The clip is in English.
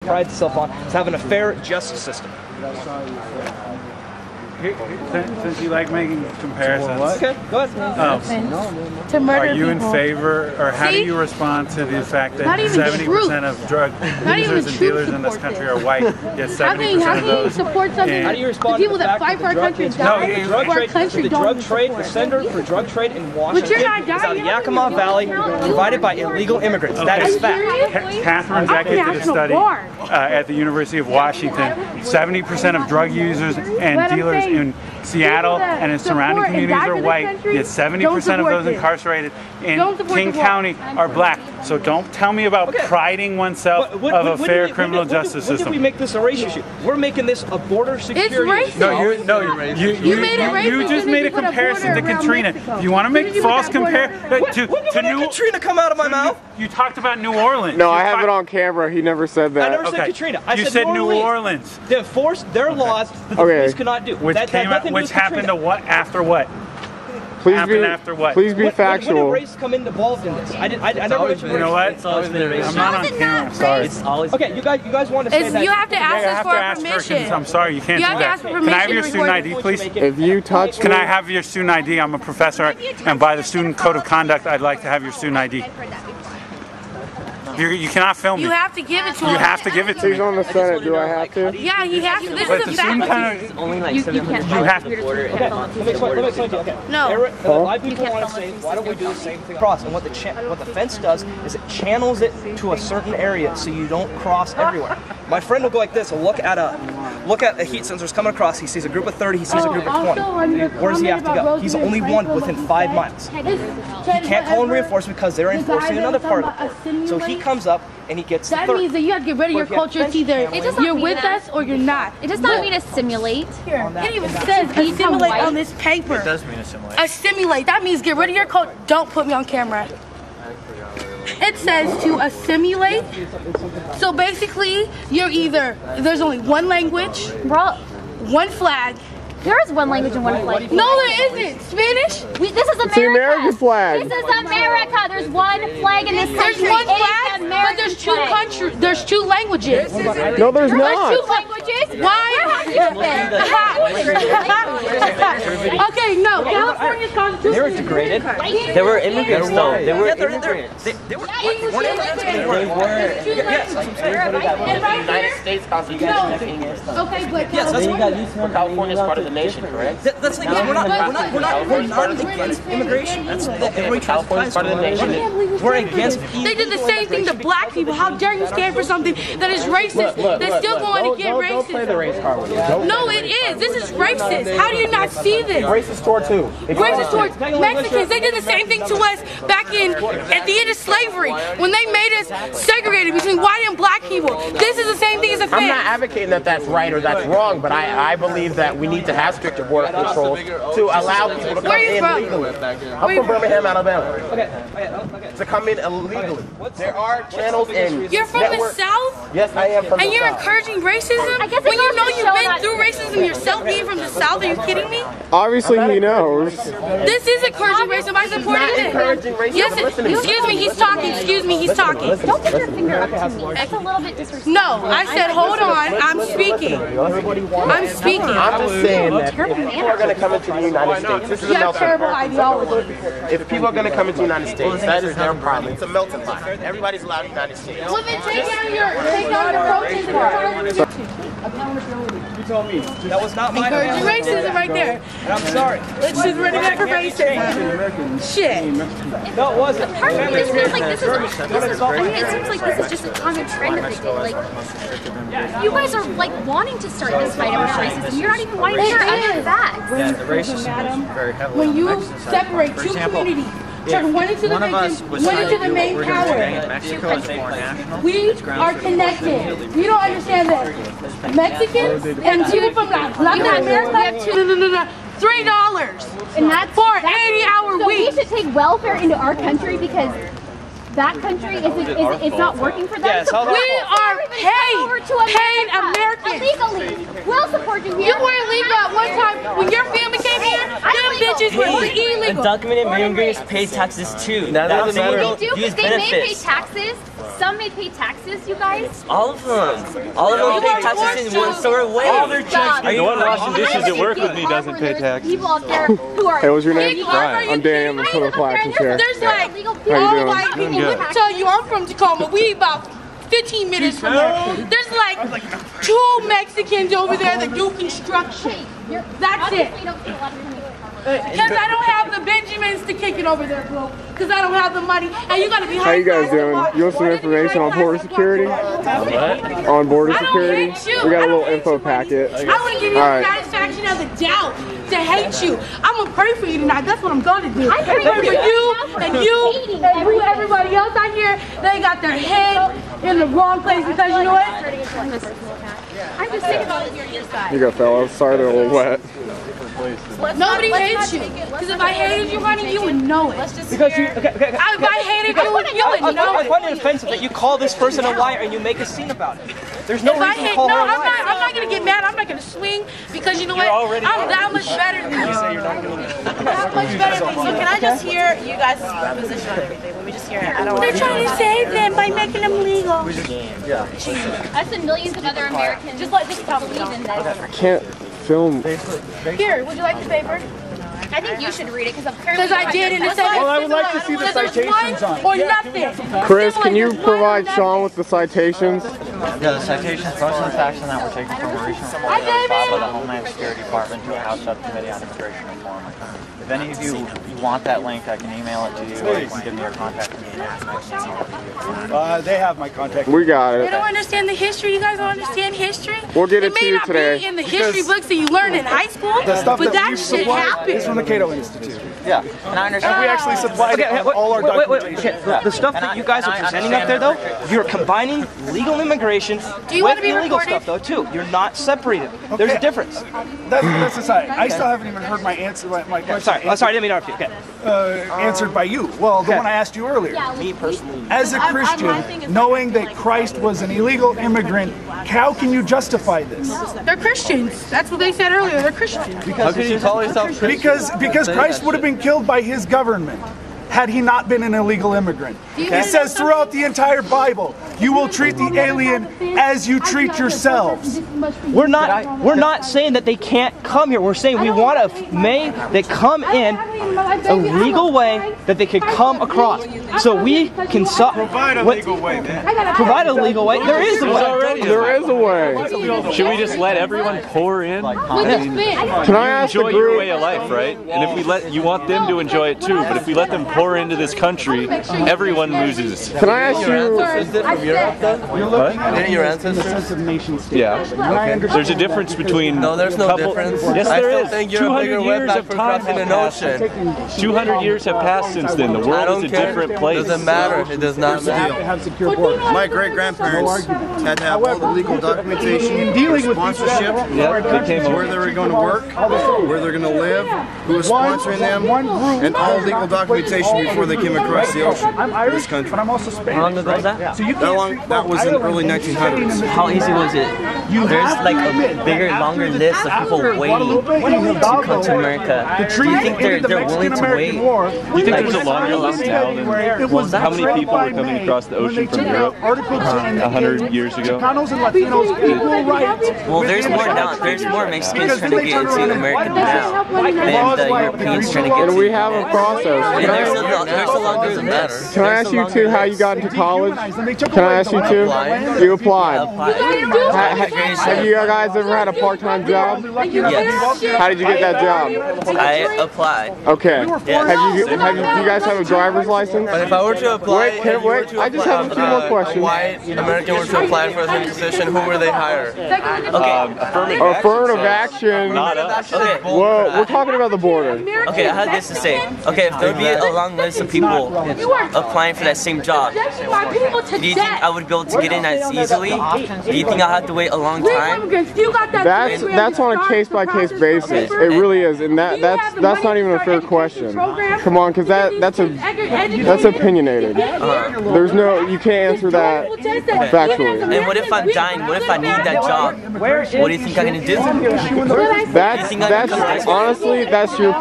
prides itself on is having a fair justice system. Since you like making comparisons, okay, go ahead. To murder are you in people. favor, or how do you respond to the fact that 70% of drug users and dealers in this country are white, yet 70% of those? Support something? How do you respond the people to the that fact fight for our country and die for our country? The drug trade, the Center for Drug Trade in Washington is out of Yakima Valley, provided by illegal immigrants. That is fact. Catherine Beckett did a study at the University of Washington. 70% of drug users and dealers in Seattle and in surrounding communities are white, yet 70% of those incarcerated in King County are black. So don't tell me about priding oneself of a fair criminal justice system. When did we make this a race issue? We're making this a border security issue. You just made a comparison to Katrina. You want to make false comparison to New Katrina come out of my mouth? You talked about New Orleans. No, I have it on camera. He never said that. I never said Katrina. I said New Orleans. They enforced their laws that the police could not do. Which happened to what? After what? After what? Please be factual. When did race come involved in this? I never mentioned race. You know what? It's always been race. I'm not on camera. I'm sorry. It's always okay. You guys want to say that? You have to ask us for permission. I'm sorry, you can't do that. Can I have your student ID, please? If you touch Can I have your student ID? I'm a professor, and by the student code of conduct, I'd like to have your student ID. You cannot film me. You have to give it to him. You have to give it to me. He's on the Senate. Do I have to? Yeah, he has to. This But is the a student fact. kind of, only like you have to. Let me explain to you. Okay. No. A lot of people want to say, why don't we do the same thing across? And what the fence does is it channels it to a certain area so you don't cross everywhere. My friend will go like this. He'll look at a heat sensors coming across. He sees a group of 30. He sees a group of 20. Where does he have to go? He's only one within 5 miles. He can't call in reinforcement because they're enforcing another part of it. So he comes up and he gets that means that you have to get rid of your culture. It's either you're with us or you're not. It does not mean assimilate. It even says assimilate on this paper. It does mean assimilate. Assimilate. That means get rid of your culture. Don't put me on camera. It says to assimilate. So basically, you're either there's only one language, one flag. There is one language and one flag. No, there isn't. Spanish? This is America. It's the American flag. This is America. There's one flag in this country. There's one flag, but there's two countries. There's two languages. No, there's not. There's two languages. Why? Okay, no. California's constitution. They were degraded. They were immigrants though. They were immigrants. They were United States Constitution. Okay, but California's part of the nation, correct? That's like we're not against immigration. That's California's part of the nation. We're against. they did the same thing to black people. How dare you stand for something that is racist? They're still going to get racist. Don't play the race card with us. No, it is. This is racist. How do you not see this? Racist toward who? Racist towards Mexicans. They did the same thing to us back at the end of slavery when they made us segregated between white and black people. This is the same thing as a I'm not fan. advocating that that's right or that's wrong, but I believe that we need to have stricter border control to allow people to come in legally. I'm from Birmingham, Alabama. To come in illegally. There are channels in You're from the South? Yes, I am from the And you're South. encouraging racism? When you know you've been through racism yourself being from the South? Are you kidding me? Obviously he knows. This is encouraging racism. I supported Not it. encouraging racism. Yes, Listen to me. excuse me, he's talking. Excuse me, he's talking. Don't put your finger up to me. That's a little bit disrespectful. No, I said hold on. I'm speaking. I'm speaking. I'm just saying that if people are going to come into the United States, this is a You have melting terrible pot. ideology. If people are going to come into the United States, that is their problem. It's a melting pot. Everybody's allowed in the United States. Well, then take down your protest card. You told me that was not my Encouraging racism right there. And I'm sorry. Let's just run it back for racism. Shit. No, it wasn't. Part of me just feels like this is. I mean, it seems like this is just a common trend of the day. Like, you guys are like wanting to start this fight over racism. You're not even wanting to hear other facts. Yeah, the racism is very heavily When you Mexican. separate two communities, turn one into the victim, one into the main power. Mexico is more national. We are connected. You don't understand that. Mexicans and people from Latin America have $3. And that's for an 80-hour so week. we should take welfare into our country because that country is not working for them. Yeah, So we are paid Americans. illegally. We'll support you here. You were illegal at one time when your family came here. Them bitches this way. We're illegal. Undocumented immigrants pay taxes too. They do, because they may pay taxes. Some may pay taxes, you guys. All of them. All of them pay taxes in one sort of way. No one washing dishes at work with me doesn't pay taxes. People out there who are. Hey, what's your name? Brian. I'm Danny. I'm the Plymouth Flaxen chair. There's like How all you white doing? people. Let me tell you, I'm from Tacoma. We about 15 minutes from there. There's like 2 Mexicans over there that do construction. That's it. Because I don't have the Benjamins to kick it over there, bro. Because I don't have the money. And you gotta be How you guys doing? You want some information on border security? On border security? We got a little info packet. I want to give you the satisfaction of the doubt to hate you. I'm gonna pray for you tonight. That's what I'm gonna do. I pray for you and you, everybody else out here. They got their head in the wrong place because you know what? I'm just thinking about it here on your side. You go, fellas. Sorry they're a little wet. Nobody hates you. Because if I hated you, honey, you would know it. Because you, If I hated you, you would know I it. find it offensive that you call this person a liar and you make a scene about it. There's no reason to call her a liar. I'm not gonna get mad. I'm not gonna swing because you know what? I'm that much better than you. That much better than you. So can I just hear you guys' position on everything? Let me just hear it. I don't want They're trying to save them by making them legal. Us and millions of other Americans just believe in this. I can't film. Here, would you like the paper? I think you should read it because apparently. Because I did, and it said. Well, I would like to see the citations on it. Or nothing. Chris, can you provide Sean with the citations? Yeah, the citations, most of the facts on that were taken from a recent report Hi, David. filed by the Homeland Security Department to a House Subcommittee on Immigration Reform. If any of you want that link, I can email it to you, or you can give me your contact information. They have my contact. We got They it. don't understand the history. You guys don't understand history. We'll get it to you may not today. be in the history books that you learned in high school, but that shit It's from happened. the Cato Institute. Yeah, and I understand. And we actually supplied it with all our documentation. The stuff that you guys are presenting up there, though, you're combining legal immigration with illegal stuff, though, too. You're not separated. There's a difference. That's aside. I still haven't even heard my answer. My Sorry, I didn't mean to interrupt you. Okay. answered by you. Well, the one I asked you earlier. Me personally. As a Christian, knowing that Christ was an illegal immigrant, how can you justify this? They're Christians. That's what they said earlier. They're Christians. How can you call yourself Christian? Because Christ would have been killed by his government had he not been an illegal immigrant. It says throughout the entire Bible, you will treat the alien as you treat yourselves. We're not saying that they can't come here. We're saying we want they come in a legal way that they could come across. So we can Provide a legal way, man. Provide a legal way. There is a way. There is a way. Should we just let everyone pour in? Can I ask the Enjoy your way group? of life, right? And if we let, you want them to enjoy it too, but if we let them pour into this country, everyone loses. Can I ask you? Didn't your ancestors? Yeah. There's a difference between. No, there's no difference. Yes, I there still is. think you're a 200 bigger years wetback of for time crossing has an passed. ocean. 200 years have passed since then. The I world don't is a care. different place. It doesn't matter. It does not matter. My great-grandparents had to have all the legal documentation, sponsorship, Yep, they came where they were going to work, where they're going to live, who was sponsoring them, and all legal documentation before they came across the ocean in this country. But I'm also Spanish. How long ago was that? That was in the early 1900s. How easy was it? There's like a bigger, longer list of people waiting to come to America. Do you think they're willing to wait? Do you think there's a longer list now than how many people were coming across the ocean from Europe 100 years ago? Well, there's more now. There's more Mexicans trying to get into America now than the Europeans trying to get And into. we have a process. And there's a longer list. Can I ask you too how you got into college? Can I ask you too? You applied. Have you guys ever had a part-time job? Yes. How did you get that job? I applied. Okay. Do you guys have a driver's license? But if I were to apply, Wait. I just have a few more questions. white American were to apply for the position, who were they hire? Affirmative action. Not us. Okay. Whoa, we're talking about the border. Okay, I had this to say. Okay, if there'd be a long list of people applying for that same job, do you think I would be able to get in as easily? Do you think I'll have to wait a long time? That's on a case-by-case basis. It really is, and that's not even a fair question. Come on, because that's opinionated. There's no, you can't answer that factually. And what if I'm dying? What if I need that job? What do you think I'm gonna do? That's honestly, that's your